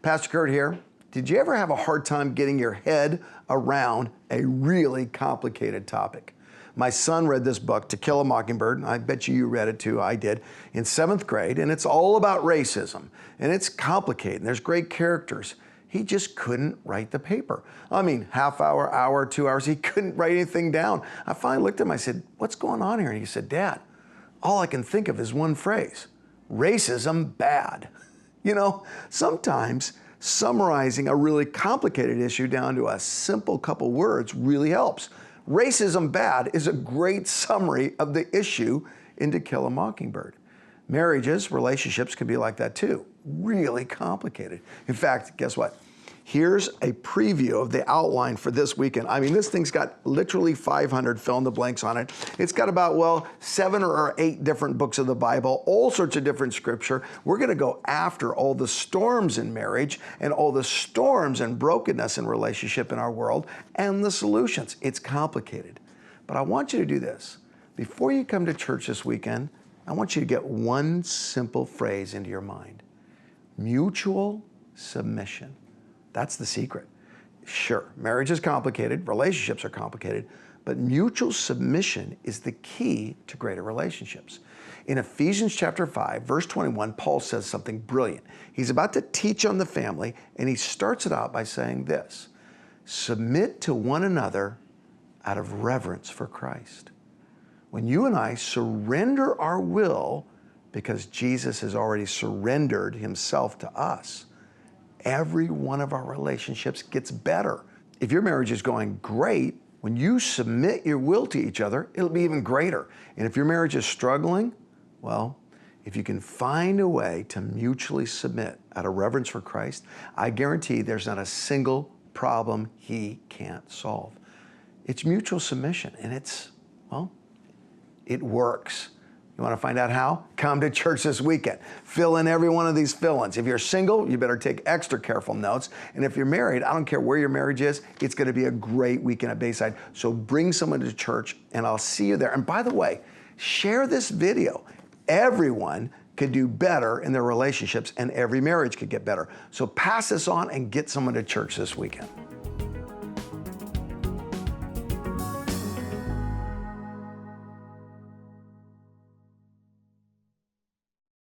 Pastor Curt here. Did you ever have a hard time getting your head around a really complicated topic? My son read this book, To Kill a Mockingbird. I bet you read it too. I did. In 7th grade, and it's all about racism. And it's complicated, and there's great characters. He just couldn't write the paper. I mean, half hour, 2 hours, he couldn't write anything down. I finally looked at him, I said, "What's going on here?" And he said, "Dad, all I can think of is one phrase, racism bad." You know, sometimes summarizing a really complicated issue down to a simple couple words really helps. Racism bad is a great summary of the issue in To Kill a Mockingbird. Marriages, relationships can be like that too, really complicated. In fact, guess what? Here's a preview of the outline for this weekend. I mean, this thing's got literally 500 fill in the blanks on it. It's got about, 7 or 8 different books of the Bible, all sorts of different scripture. We're gonna go after all the storms in marriage and all the storms and brokenness in relationship in our world and the solutions. It's complicated. But I want you to do this. Before you come to church this weekend, I want you to get one simple phrase into your mind. Mutual submission. That's the secret. Sure, marriage is complicated, relationships are complicated, but mutual submission is the key to greater relationships. In Ephesians chapter 5, verse 21, Paul says something brilliant. He's about to teach on the family, and he starts it out by saying this: submit to one another out of reverence for Christ. When you and I surrender our will because Jesus has already surrendered himself to us, every one of our relationships gets better. If your marriage is going great, when you submit your will to each other, it'll be even greater. And if your marriage is struggling, well, if you can find a way to mutually submit out of reverence for Christ, I guarantee there's not a single problem he can't solve. It's mutual submission, and it works. You want to find out how? Come to church this weekend. Fill in every one of these fill-ins. If you're single, you better take extra careful notes. And if you're married, I don't care where your marriage is, it's going to be a great weekend at Bayside. So bring someone to church, and I'll see you there. And by the way, share this video. Everyone could do better in their relationships, and every marriage could get better. So pass this on and get someone to church this weekend.